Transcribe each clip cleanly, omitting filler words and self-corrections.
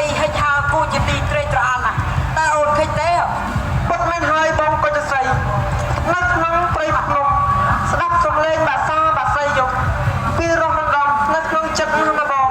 ឲ្យថាគូជាទីត្រេកត្រអាលណាស់តើអូនឃើញទេពុតមិនហើយបងក៏จะស្រីនៅក្នុងព្រៃភ្នំស្ដាប់សំឡេងបាសីយកពីរស់រំដំនៅក្នុងចិត្តនោះណាបង ប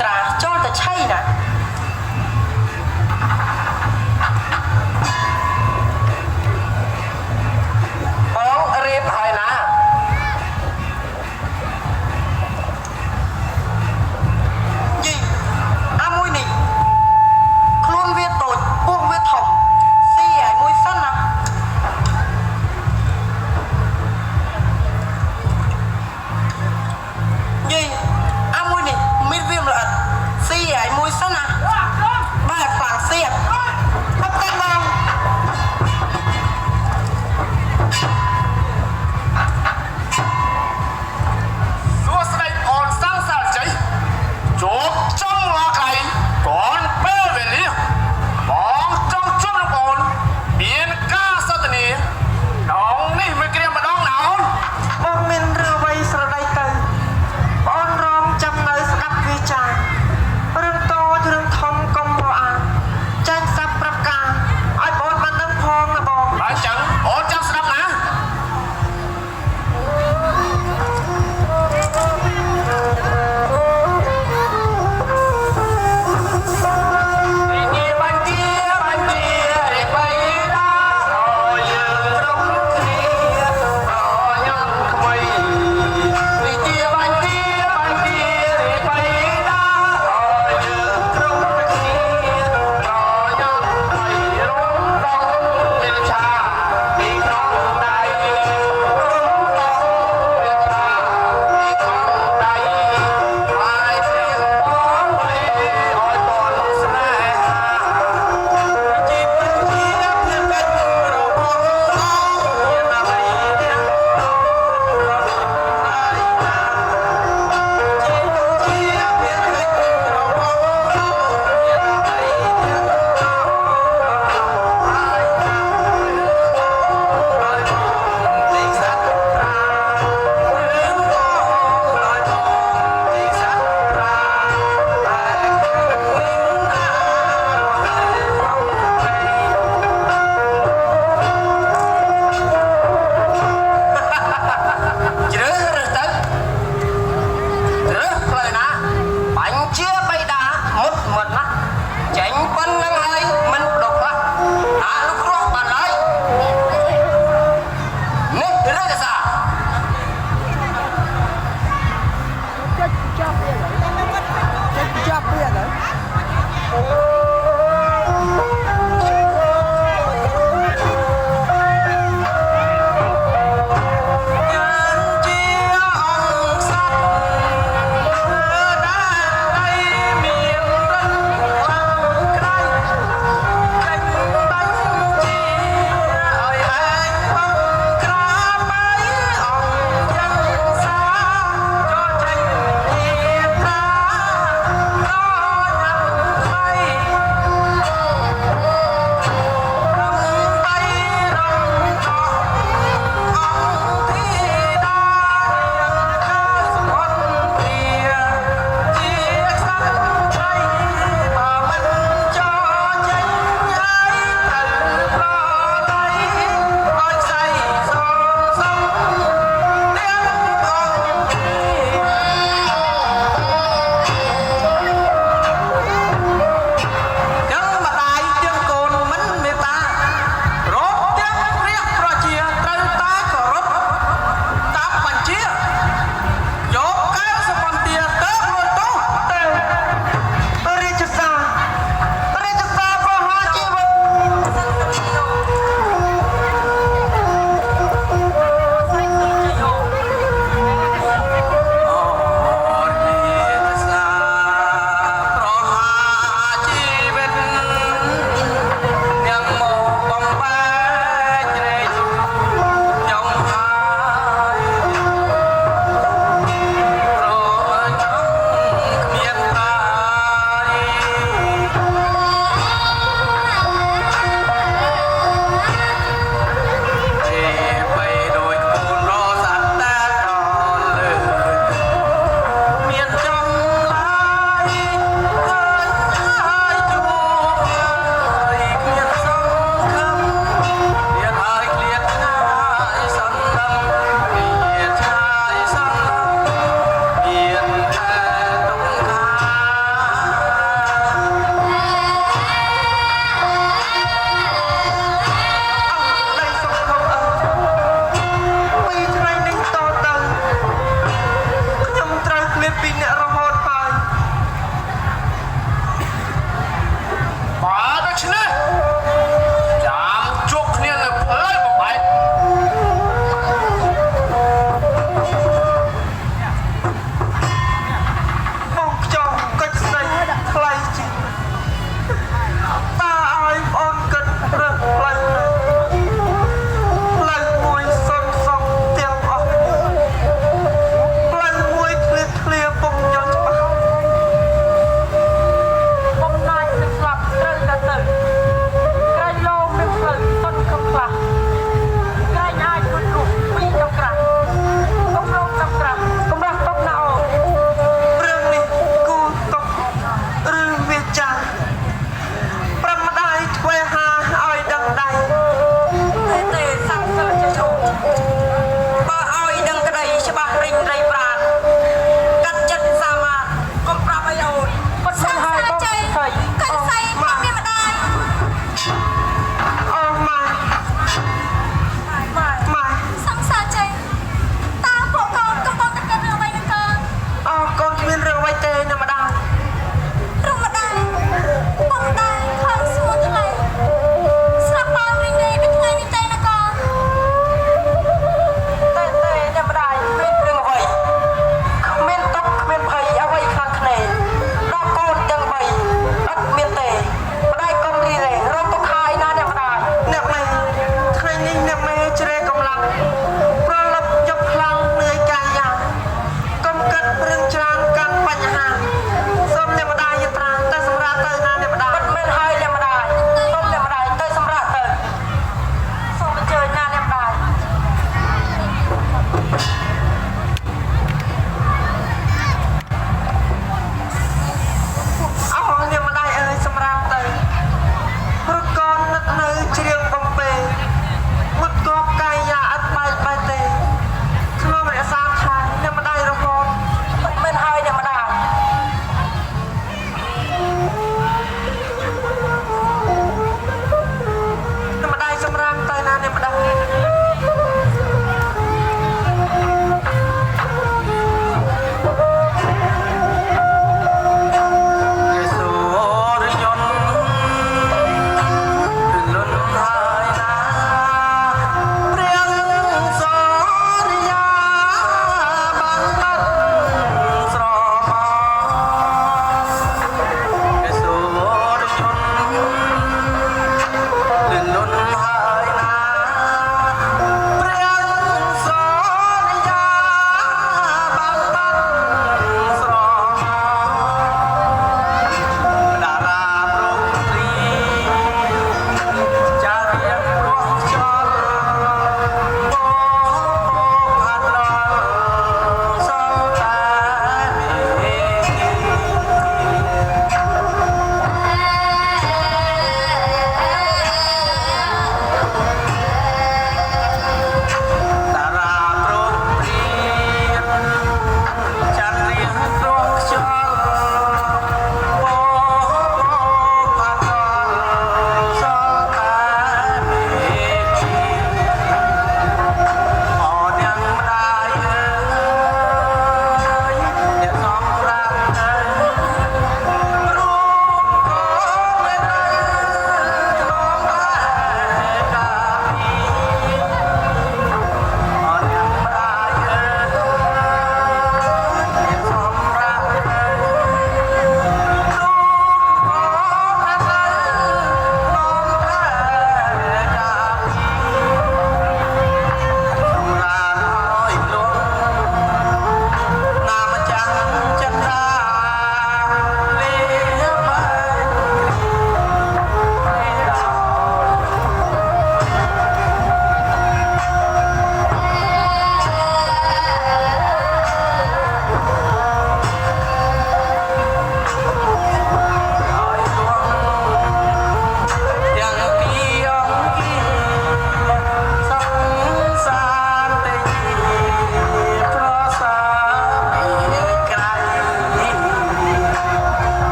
ត្រាចូលតែឆៃណាបងរៀបហើយណាយីអាមួយនេះខ្លួនវាតូចពោះវាធំស៊ីឲ្យមួយសិនណាយីអាមួយនេះមានវាម្ល៉េះស៊ីឲ្យមួយសិនណា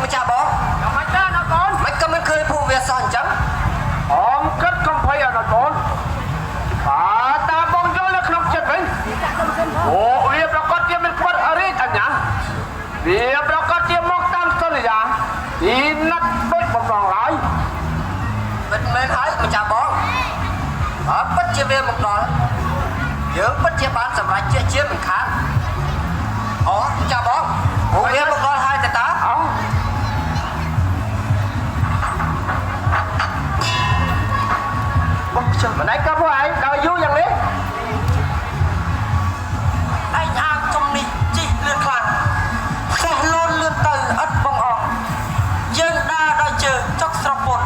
ម្ចាស់បងមិនចាណាកូនមិនក៏មិនឃើញពួកវាសោះអញ្ចឹងអមគិតកំភៃអត់ណាកូនបាទតាបងយល់នៅក្នុងចិត្តវិញអូវាប្រកាសជាមិនខ្វិតអរិយអញ្ញាវាប្រកាសជាមកតាមសន្យាទីណាត់ដូចបំរងឡើយមិនមែនហើយម្ចាស់បងអត់ពិតជាវាមកដល់យើងពិតជាបានសម្រេចជាមិនខានអូម្ចាស់បងពួកវាមកដល់ហើយតាអូបងចុះមិនឯងក៏ពួកឯងដល់យូរយ៉ាងនេះឯងអាងចំនេះជីលឿនខ្លាំងផ្ទះលូនលឿនទៅឥតបងអងយើងដើរដល់ជើងចុកស្រពុន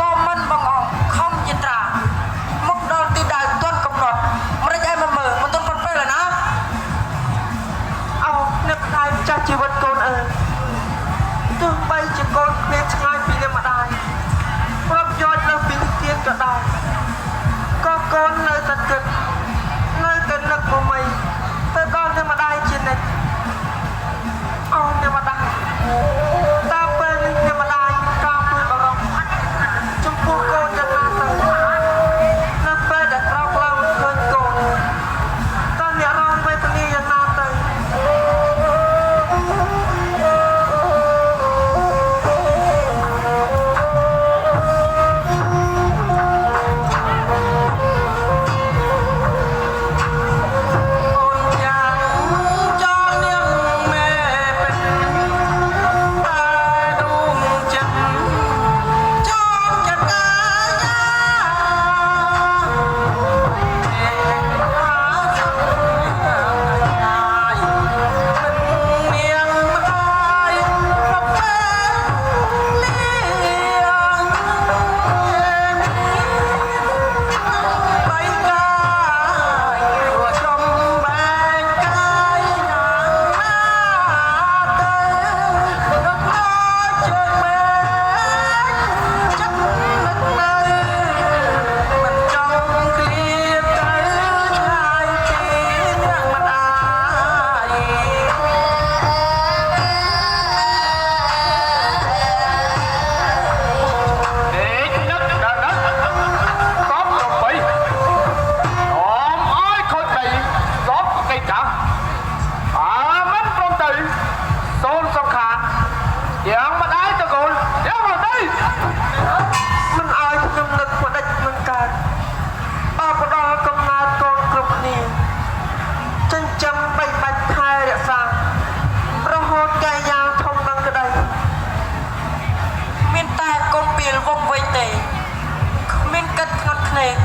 ក៏មិនបងអងខំយត្រាមកដល់ទីដៅទាន់កំណត់មិនឯងមកមើលមិនទាន់ប៉ុនពេលណាអោនឹកដៃចាស់ជីវិតកូនអើយទោះបីជាកូនគ្មានឆ្ងាយពីអ្នកម្ដាយប្រាប់យកលើពីទៀតក៏ដោយក៏កូននៅតែគិតនៅតែនឹកមកមីទៅដល់អ្នកម្ដាយជានិច្ចអូអ្នកម្ដាយតើពេលនេះអ្នកម្ដាយក៏ព្រួយបារម្ភចំពោះកូនយ៉ាងណាទៅនៅពេលដែលក្រោកឡើងឃើញកូនតើអ្នករងវេទនាយ៉ាងណាទៅ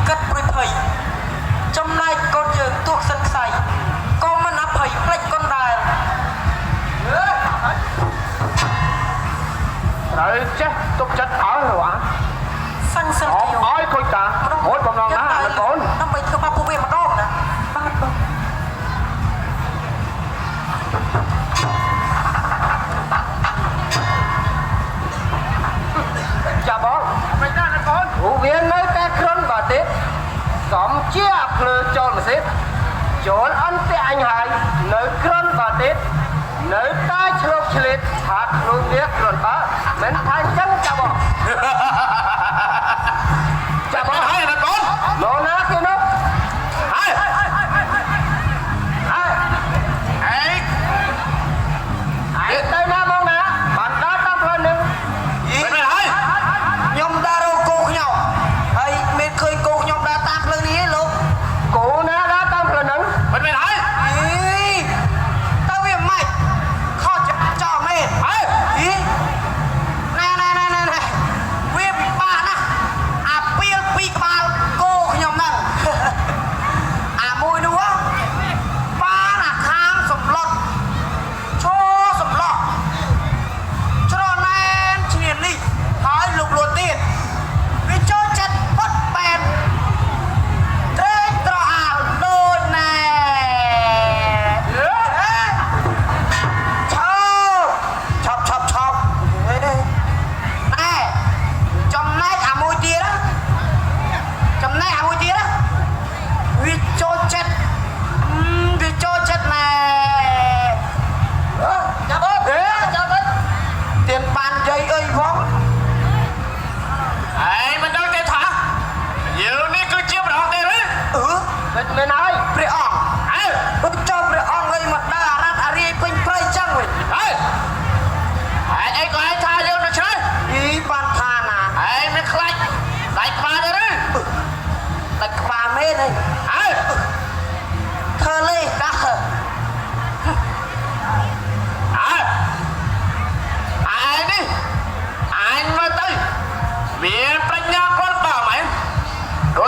គិតព្រួយភ័យចំណែកកូនយើងទោះសិនខ្សែក៏មិនអភ័យផ្លេចកូនដែរត្រូវចេះទុកចិត្តឲ្យហ៎សាំងសិនជាអើយខូចតាអូយបំណងណាអាកូនដើម្បីធ្វើបាបពួកវាម្ដងណាបាទបងចាបងមិនណាកូនពួកវានៅតែគ្រុនបើទៀតសំជាភ្លើចូលម៉ាស៊ីនចូលអន្ទះអញហើយនៅគ្រុនបើទៀតនៅតែឆ្លុកឆ្លៀតថាខ្លួនវាគ្រុនបើមិនថាអញ្ចឹងចាបងចាបងហើយណាកូនលោកណាគេនោះហើយអេទៅណាមកណាបានដល់តាមផ្លូវនេះមិនមែនហើយខ្ញុំដើររកគោខ្ញុំហើយមានឃើញគោខ្ញុំដើរតាមផ្លូវនេះឯងលោកគោណាដើរតាមផ្លូវហ្នឹងមិនមែនហើយទៅវាមិនខោចោលមែនហើយណែវាពិបាកណាស់អាពីលពីក្បាលគោខ្ញុំហ្នឹងអាមួយ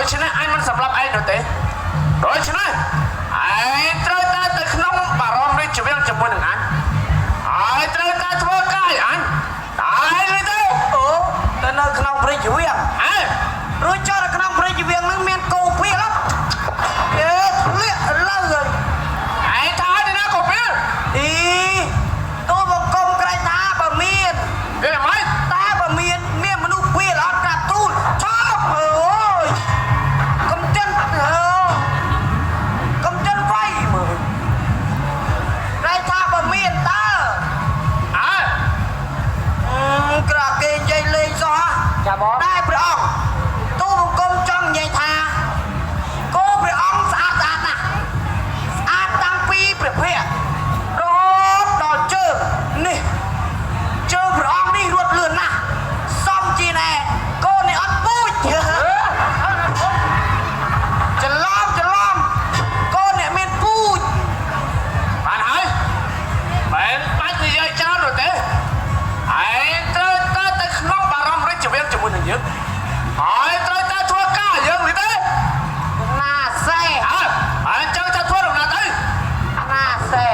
ยชนะไอ้มันสำหรับไอ้เดอเต้โดยชนะไอ้เจ้าตาตะขนมบารมได้จะเวียงจะบนหนึ่งอันไอ้เจ้าตาทั่วกายอันตายเลยเต้แต่ในขนมพริกเวียงรู้จักขนมพริกเวียงนั่งเมียนโกปีแล้วเอ๊ะเลี้ยเลยไอ้ท่าดีนะกบเปี้ยตัวบกกลมไกรตาบะเมียนเดี๋ยวไหมตาบะเมียนมนุษย์เปียแล้วกระตุ้นชอบโอ้ยกำจันไฟมือไกรตาบะเมียนตากระเกงใจเลยซะได้พระองค์ตู้บกลมจ้องใหญ่ทาโกพระองค์สะอาดนะสะอาดตั้งปีเปรียบเทียบรถดอเจอนี่เจอพระองค์นี่รวดเลื่อนนะซ่อมจีแน่โกนี่อัดปุ้ยจะล้อมโกเนี่ยเมียนปุ้ยผ่านหายเป็นปัจจัยเจ้าหรือเต้ไอ้เจ้าตาตะขนมบารมได้จะเวียงจะบนหนึ่งเยอะไอ้เจ้าตาทั่วกายเยอะหรือเต้หน้าเซ่ไอ้เจ้าจะทั่วหรือหน้าเต้หน้าเซ่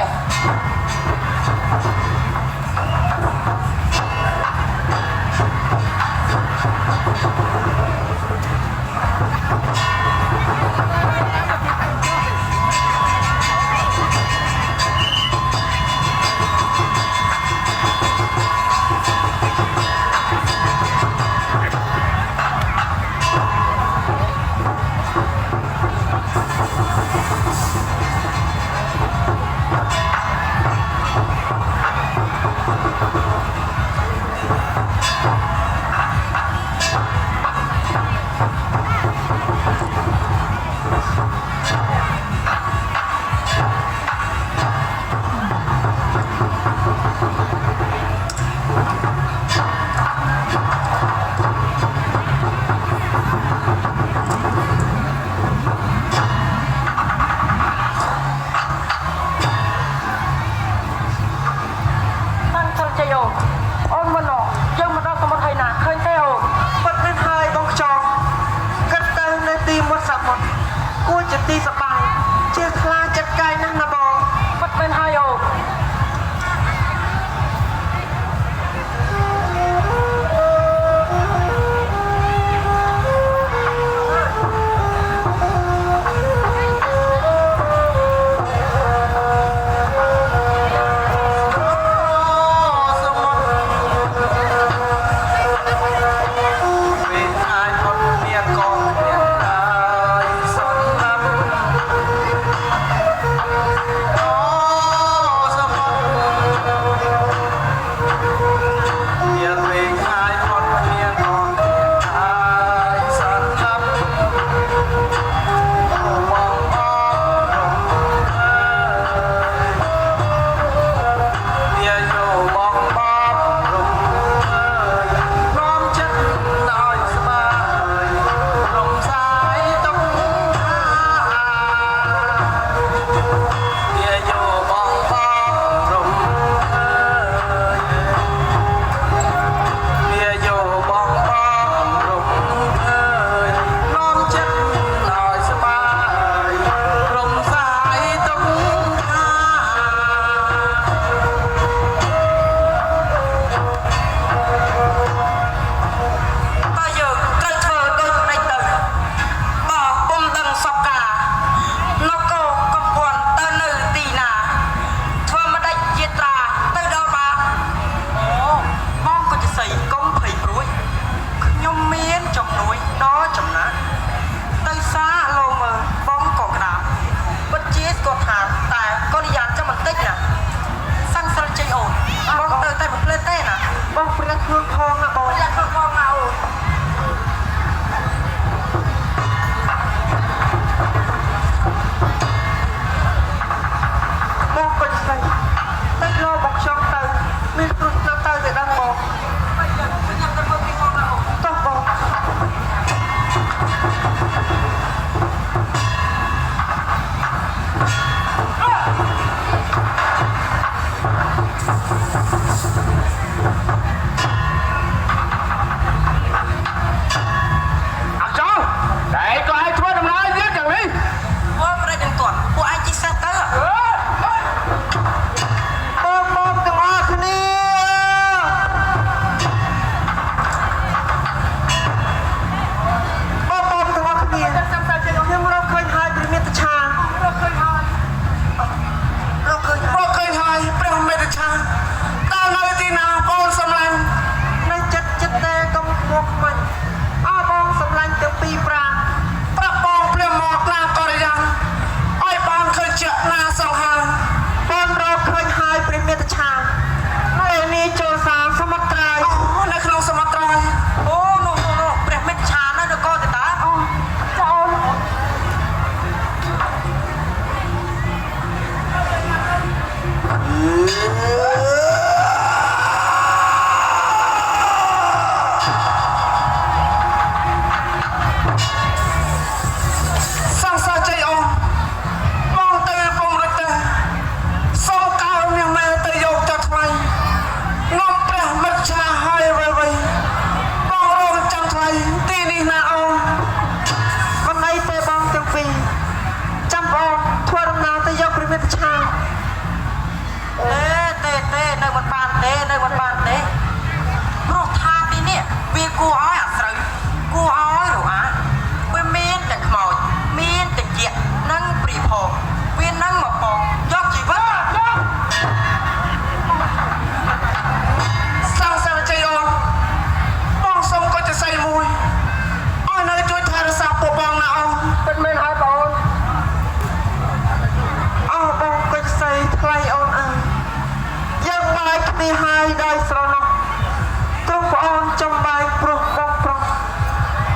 ចំបាយប្រុសបងប្រុស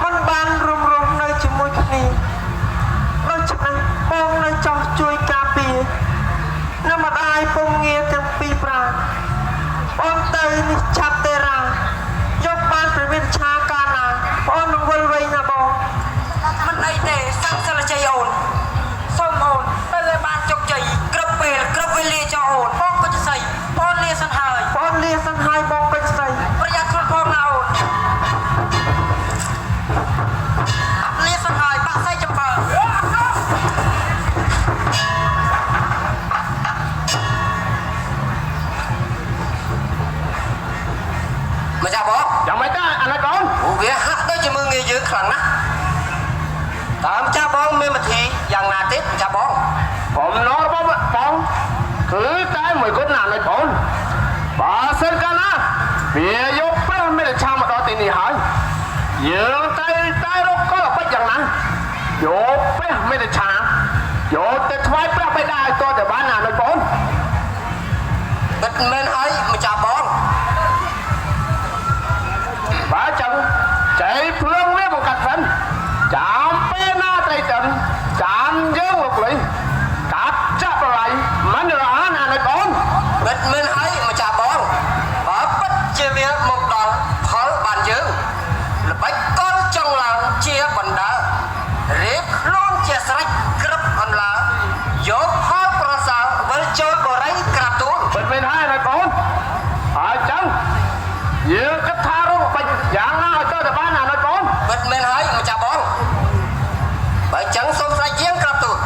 មិនបានរំរស់នៅជាមួយគ្នាដូច្នេះបងនៅចង់ជួយការពារនៅម្ដាយពងងារទាំងពីរប្រាបងទៅនេះឆាប់ទេរាយកបានព្រះវិឆាកាលណាបងនឹងវិលវែងណាបងមិនអីទេសង្ឃសិលជ័យអូនសូមអូនទៅឲ្យបានជោគជ័យគ្រប់ពេលគ្រប់វេលាចោអូនបងក៏จะស្អីបងលាសិនហើយបងលាសិនហើយបងក៏จะស្អីប្រយ័ត្នខ្លួនផងណាអូនលាសិនហើយបាក់ស្អីចំបើមកចាបងយ៉ាងម៉េចដែរអាណិតកូនវាហាក់ដូចជាមើងងាយយើងខ្លាំងណាស់តាមចាបងមានវិធីយ៉ាងណាទៀតចាបងបំណងរបស់បងគឺតែមួយគត់ណាណិតកូនបើសិនកាលណាវាយកពេលមានឆាមកដល់ទីនេះហើយយើងតែរកកលបិចយ៉ាងណាយកពេលមានឆាយកទៅថ្វាយព្រះបិតាឲ្យតទៅបានណាណិតកូនបិទមែនហើយម្ចាស់បងបើចឹងចៃភ្លើងវាបង្កាត់សិនចាំពេលណាត្រីតិនចាំយើងមកលេងកាត់ចាប់បល័យមិនរហ័សណាណិតបងបិទមែនហើយម្ចាស់បងបើពិតជាវាមកដល់ផលបានយើងល្បិចកូនចង់ឡើងជាបណ្ដារៀបខ្លួនជាស្រេចគ្រប់អន្លើយកផលប្រសើរវិលចូលបរិយក្រាបទូលបិទមែនហើយណិតបងហើយចឹងយើងគិតថារកបាច់យ៉ាងណាឲ្យទៅបានណាណិតបងបិទមែនហើយម្ចាស់បងបើចឹងសូមស្រេចជាងក្រាបទូល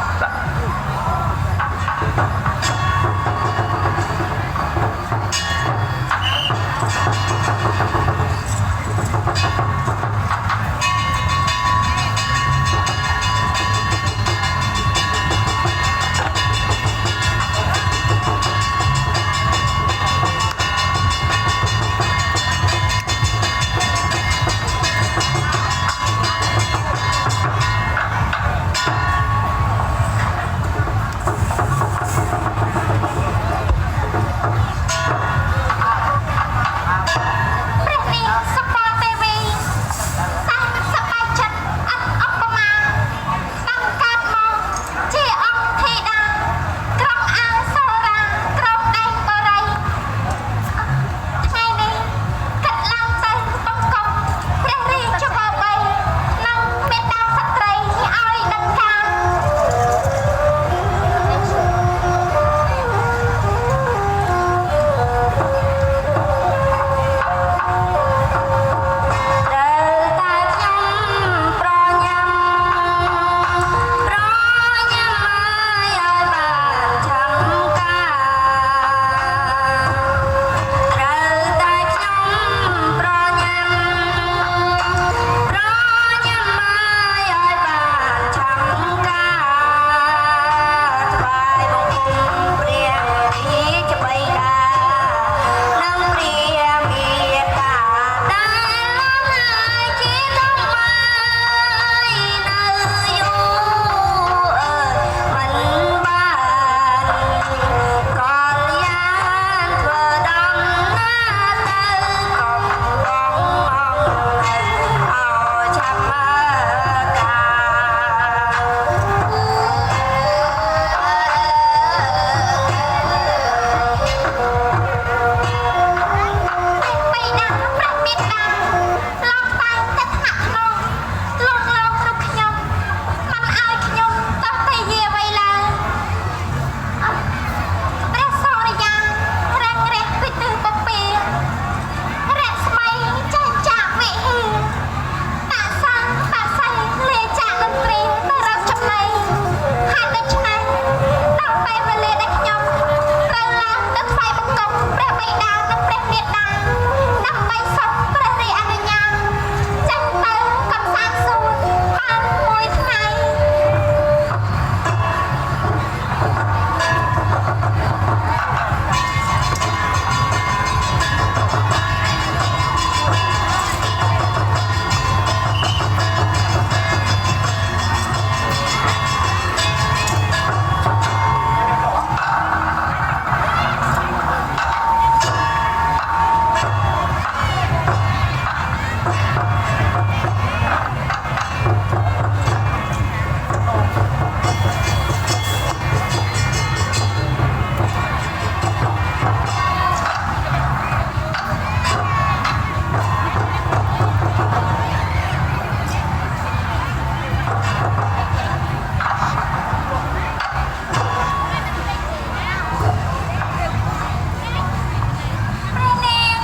ព្រះនាង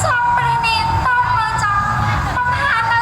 ចង់ព្រះនាងតើមើលចង់បង្ហាញនៅ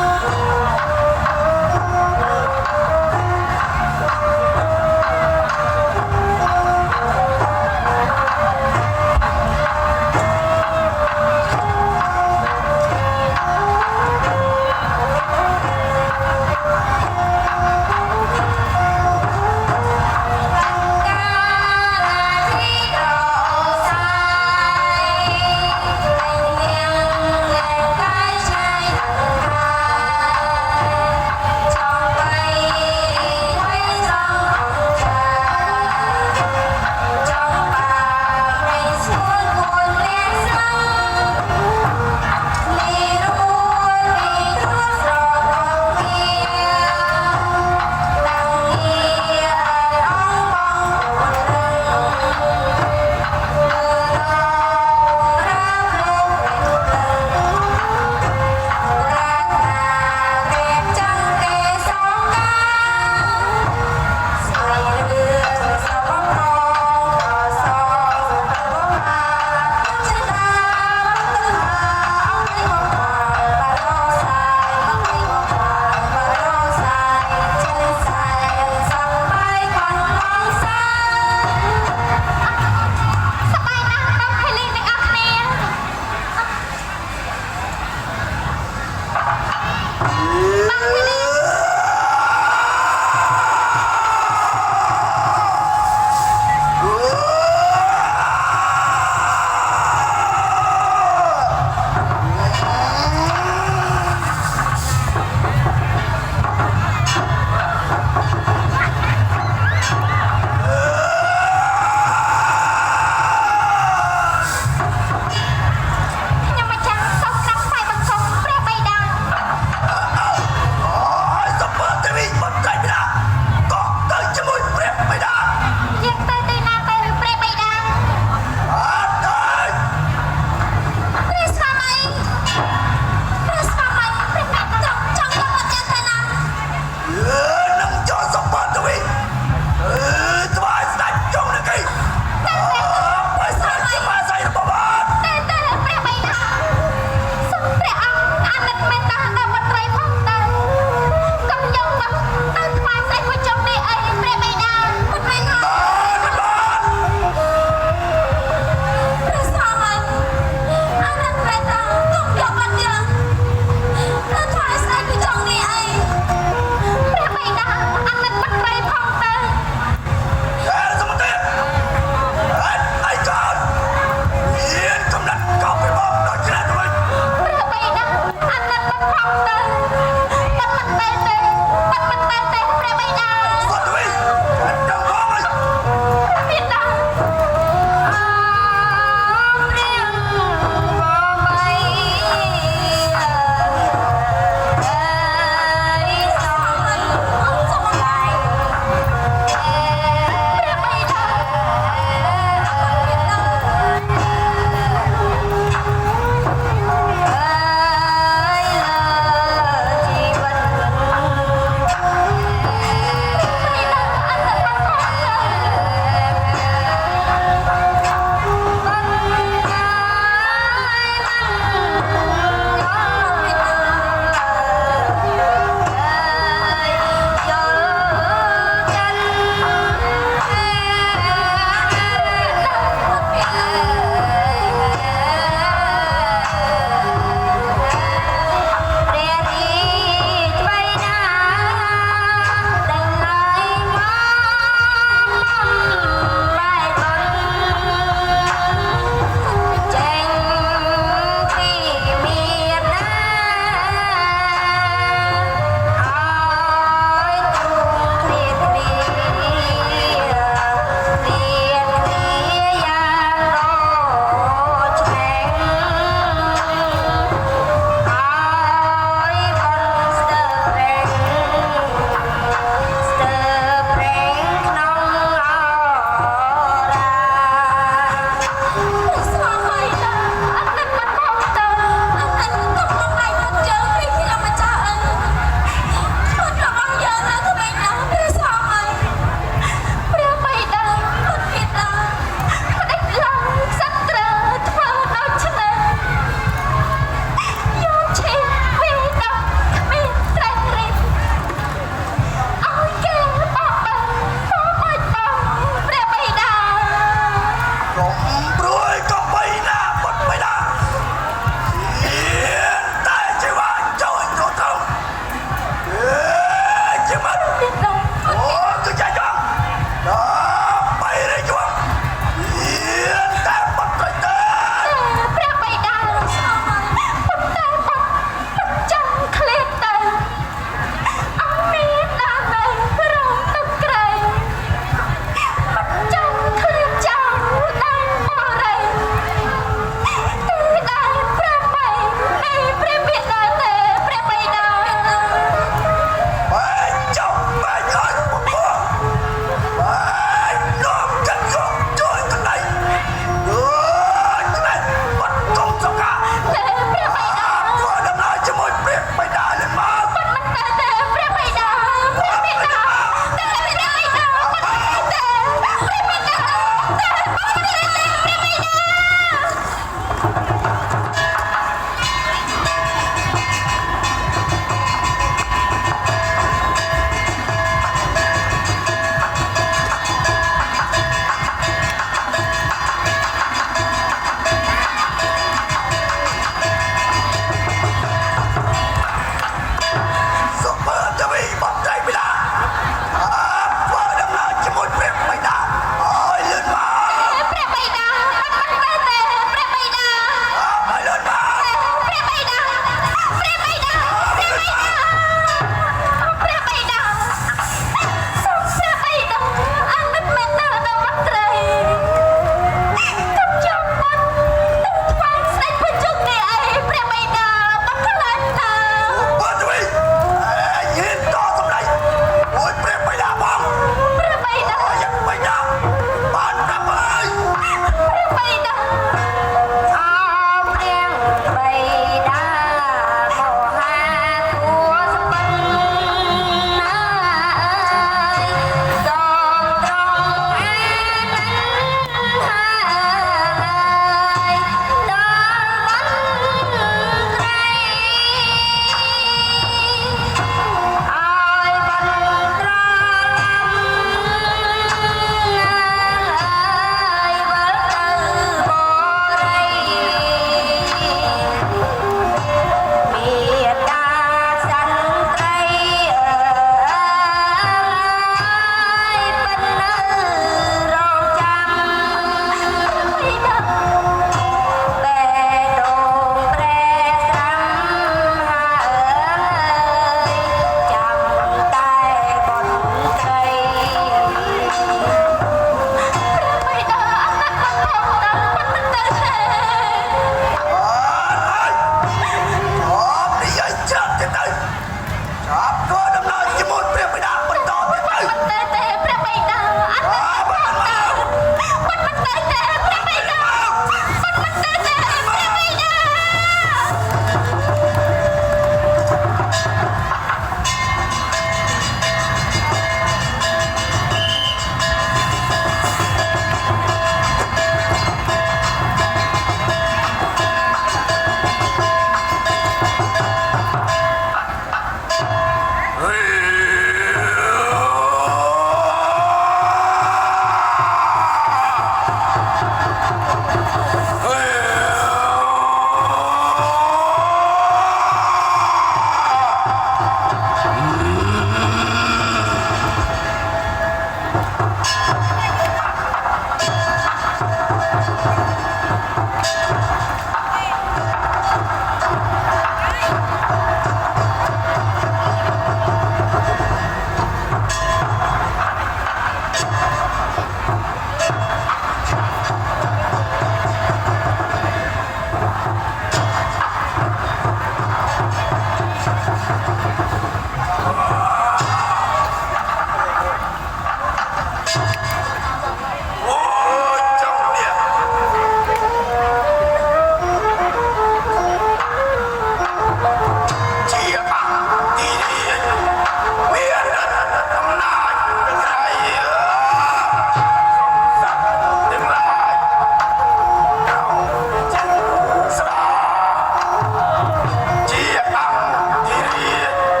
ជាអង្គទីរា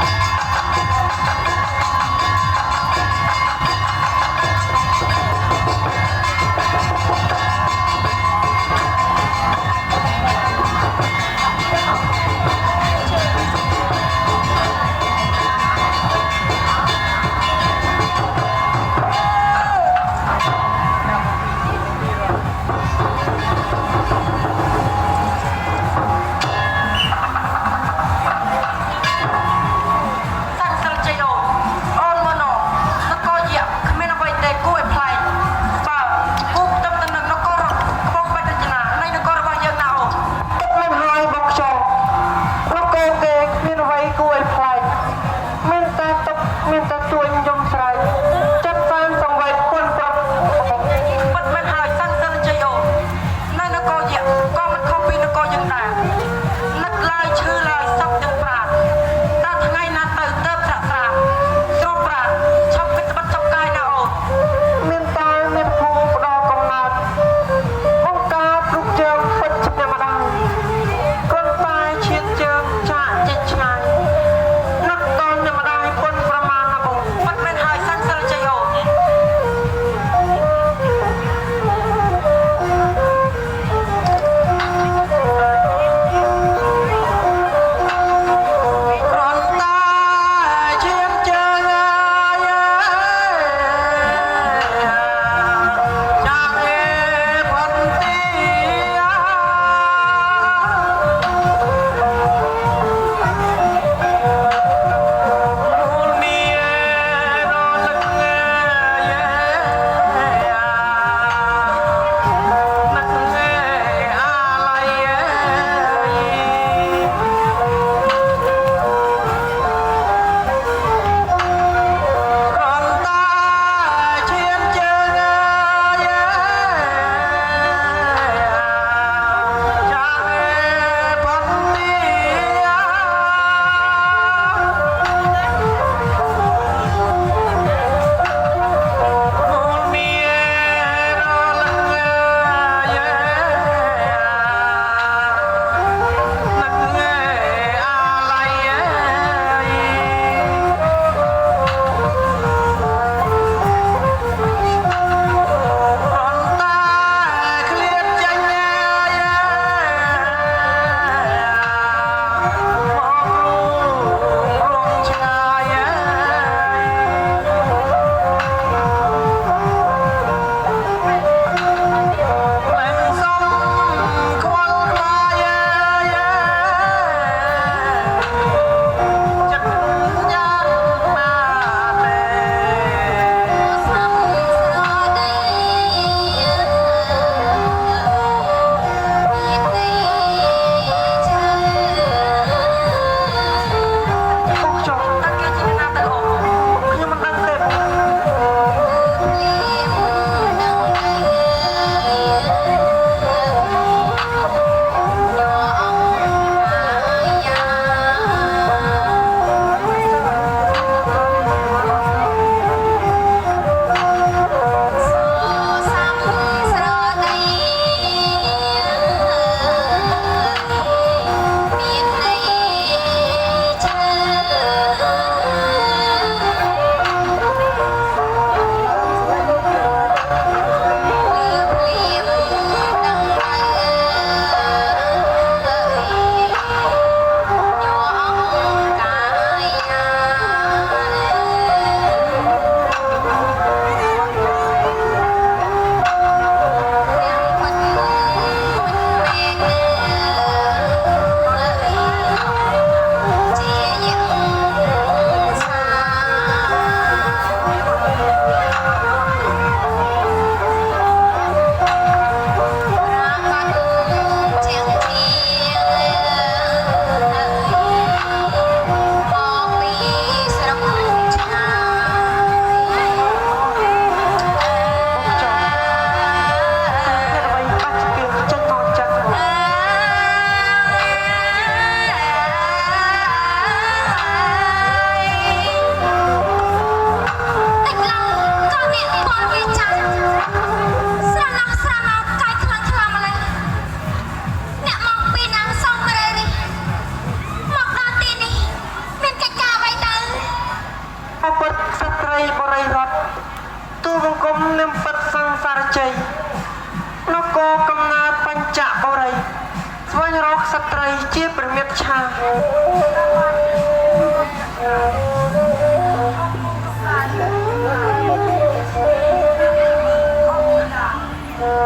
អ ស្ត្រីជាព្រះមេត្តាឆា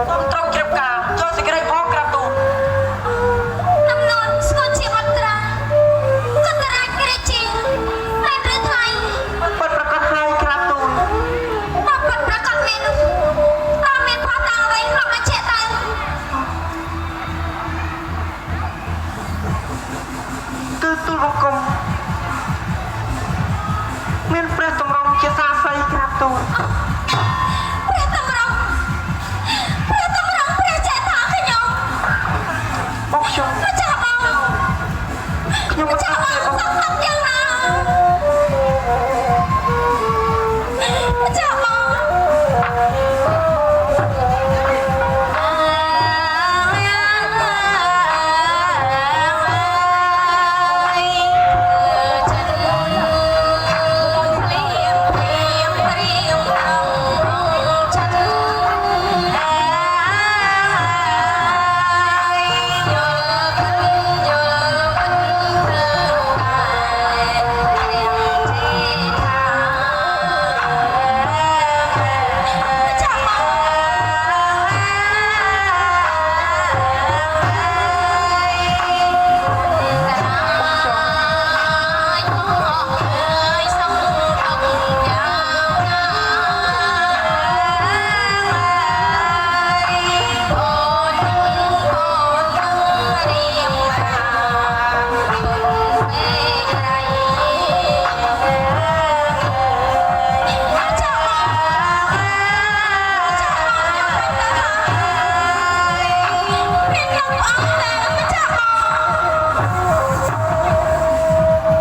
គុំត្រង់ជ្រាបការចូលសេចក្តីផងក្រាបទូល năm non soi chia mặt ra con ta ra cái chi hai đứa thầy ពិតប្រកបហើយក្រាបទូល mà con ra con men ta men phá tao vậy không là trẻ tay គឺទូលបង្គំមានព្រះតម្រង់ជាសាស័យក្រាបទូល ព្រះតម្រង់ព្រះtrẻ thảខ្ញុំ បងខ្ញុំ ម្ចាស់បង ខ្ញុំមិន ម្ចា អ ស់ ត់ បង ទេបង សុំទឹកយ៉ាងណាម្ចាស់បង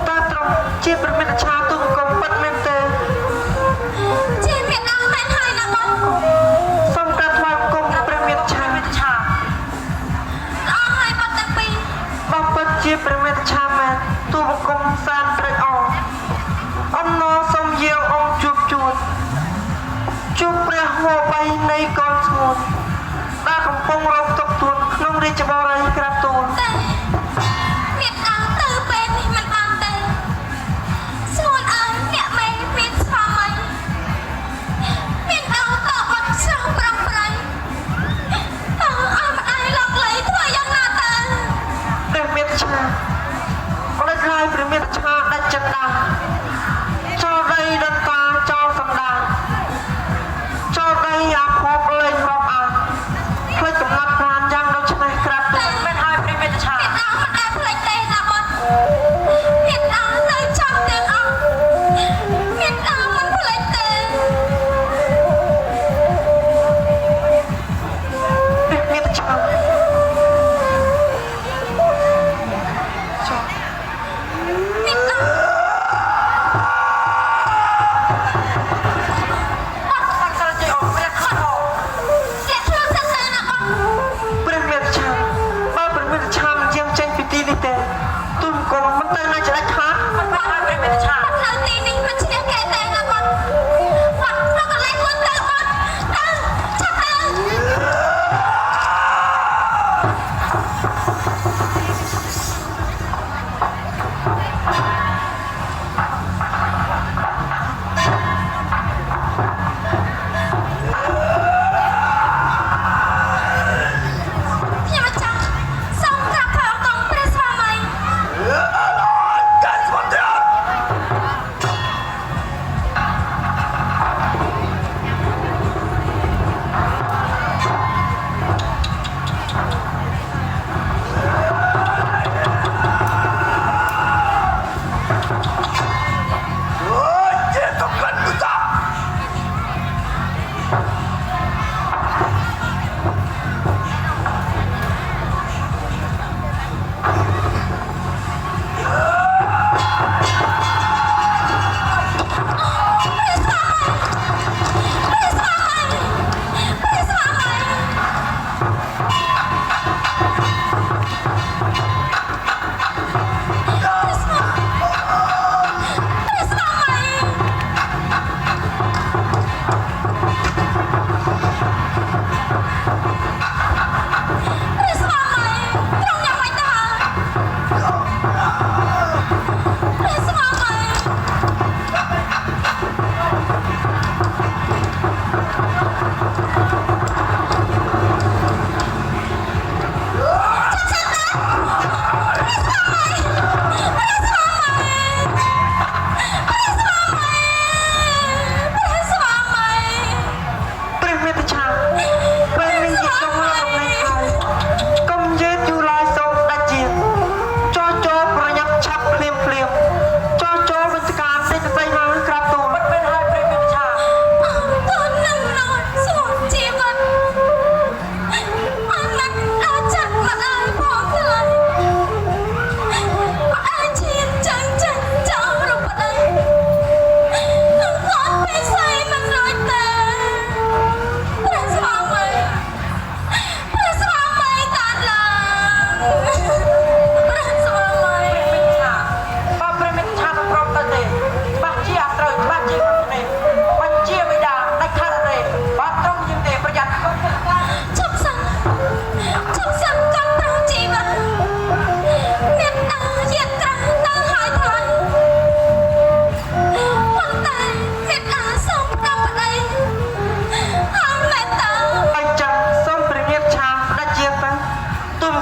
តាត្រង់ជាព្រះមេត្តាឆាទូលបង្គំពិតមែនទេ ជាមានអង្គមែនហើយណាបង សូមក្រាបថ្វាយបង្គំព្រះមេត្តាឆា អស់ហើយបាត់ទាំងពីរ បងពិតជាព្រះមេត្តាឆាមែនទូលបង្គំសានត្រេកអរអំណរសូមយាវអង្គជួបព្រះហួបីនៃកូនស្ងួនដែលកំពុងរងទុក្ខទួនក្នុងរាជបរិយាក្រាបទូល តែមានអង្គទៅពេលនេះមិនបានទេស្ងួនអើយអ្នកមេមានស្វាមីមានអង្គតបត់ស្រស់ប្រំប្រៃតើឲ្យមិនអាយឡកលៃធ្វើយ៉ាងណាទៅ ព្រះមេត្តាឆាអរហើយព្រះមេត្តាឆាដាច់ចិត្តដាចូលដីដន្តាចូលសម្ដាចូលដីអាភពលេងរាប់អាផ្លេចកំណត់ប្រានយ៉ាងដូចនេះក្រាបទូលមែនហើយព្រះមេត្តាឆា មានអង្គមិនអាចផ្លេចទេណាបងមានអង្គនៅចាំទាំងអង្គមានអង្គមិនផ្លេចទេ ព្រះមេត្តាឆាចូល មានអង្គ អត់សិនជាអស់ព្រះខោ អ្នកធ្វើសិនទៅណាបង ព្រះមេត្តាឆាបើព្រះមេត្តាឆាមិនយាងចេញពីទីនេះទេទូលបង្គំមិនទៅណាចរិតខាតមិនបានហើយព្រះមេត្តាឆា នៅទីនេះមិនឈ្នះគេទេណាបងបាត់ប្រកលែងខ្លួនទៅបងទៅចាប់ទៅ ខ្ញុំម្ចាស់សូមក្រាបថ្វាយបង្គំព្រះស្វាមី Cái gì mà thế?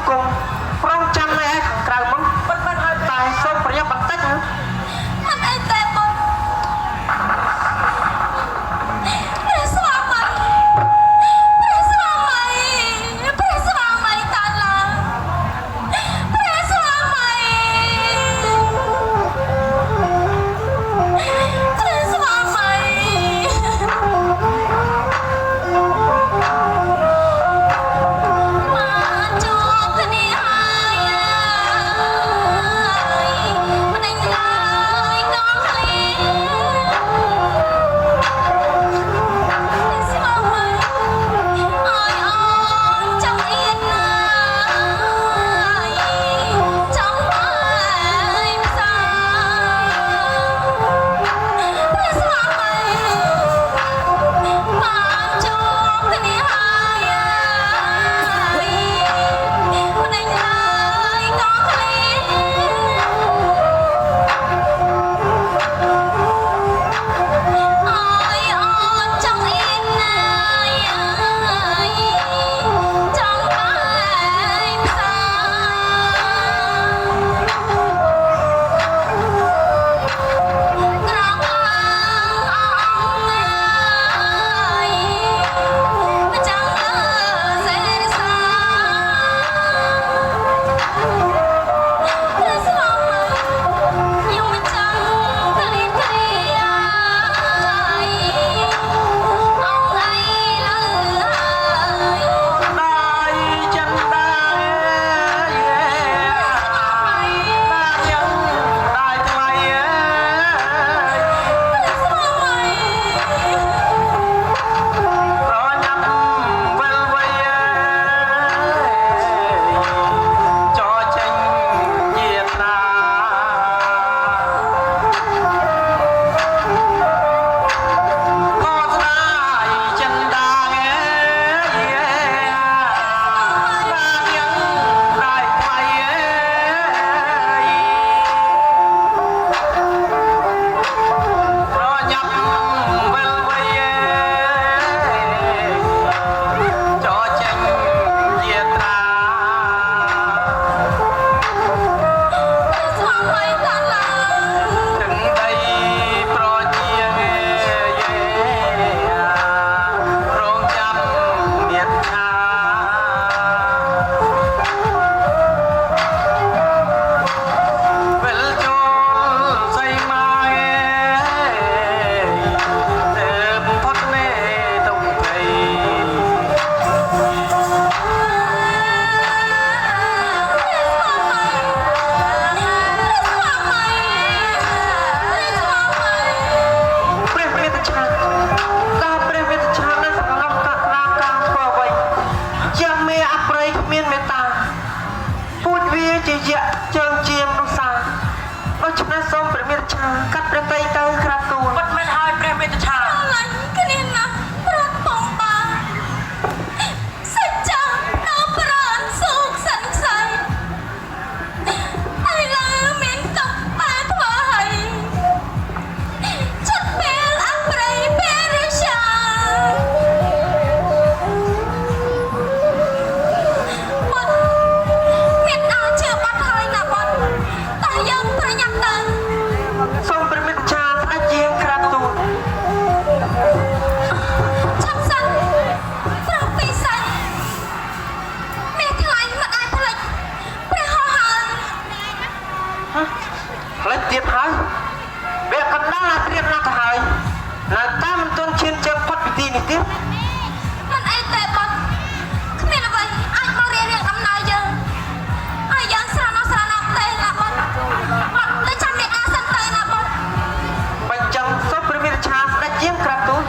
ង្គមព្រមចាំនៅឯខាងក្រៅមកមិនបានឲ្យតែសូមប្រយ័ត្នបន្តិចណា มันអីតែបុតព្រះស្វាមីព្រះស្វាមីព្រះស្វាមីតាឡាព្រះស្វាមីព្រះស្វាមី មកជួបគ្នាហើយមិនដឹងឡើយកងឃ្លៀស្មោះមើលអើយអូនចង់អៀនណាចង់ហើយផ្សាព្រះស្វាមីមកជួបគ្នាហើយមិនដឹងឡើយកងឃ្លៀអើយអូនចង់អៀនណាចង់ហើយផ្សាក្រងអងមិនចាំលើសេរសាព្រះស្វាមីខ្ញុំមិនចាំឃ្លៀគ្រាអងអីលើហើយ ដោយចិនដាយ៉ាងដោយថ្លៃប្រញាប់វិលវៃចោចេញជាណា ขอสนายจันดาเอ๋บางยังได้ไปเอ๋เพราะยับเวลไว้เอ๋จอเจงเยียตรา ព្រះស្វាមីតាឡា ถึงได้โปรดเยียเอ๋โรงจำเมียดชา វិលចូលសៃមកទៅផុតមេទុំភ័យ ព្រះវេទឆានដល់ព្រះវេទឆាននៅសំណុំកាណាកាធ្វើអ្វីជាមេអប្រ័យគ្មានមេត្តាពួតវាជាយៈជើងជាមនុស្សសាដូច្នេះសូមព្រះវេទឆានកាត់ព្រះតីទៅក្រាបទូលពិតមែនហើយព្រះវេទឆាន ឡាញ់គ្នាណាស់ប្រត់បំបាសច្ចាដល់ប្រានសុខសន្ស័យឥឡូវមានទុកបានធ្វើឲ្យចិត្តពេលអប្រ័យពេលរសាបុតមានអាចជឿបាត់ហើយណាបុតតែយើងប្រញាប់ទៅ សូមព្រះវេទឆានស្ដេចជាងក្រាបទូល ចាំសិនប្រងពីសិនមេខ្លាញ់មិនអាចផ្លេចព្រះហោះហើរ ផ្លេចទៀតហើយវាកណ្ដាលត្រៀមណាស់ទៅហើយនៅតែមិនទាន់ឈានជើងផុតពីទីនេះទៀត មិនអីទេបុតគ្មានអ្វីអាចមករៀបរៀងដំណើរយើងហើយយើងស្រណោះទេណាបុតបុតលើចាំមានអាសិនទៅណាបុត បើចឹងសូមព្រះវេទឆានស្ដេចជាងក្រាបទូល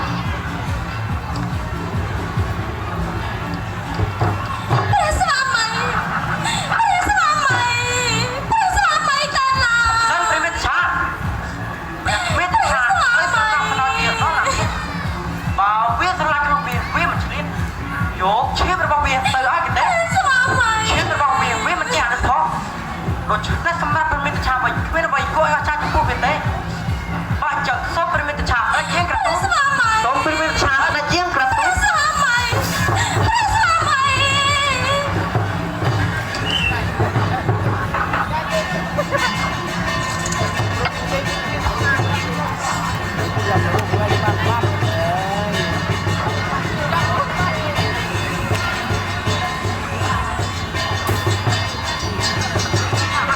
ព្រះស្វាមីព្រះស្វាមីព្រះស្វាមីតាឡា សូមព្រះវេទឆានព្រះវេទឆានឲ្យសំណាក់ម្ដងទៀតនោះណាបើវាស្រឡាញ់ក្នុងវាមិនឆ្លៀតយកឈាមរបស់វាទៅឲ្យកណ្ដេះ ព្រះស្វាមី ឈាមរបស់វាមិនចេះអនុផលដូច្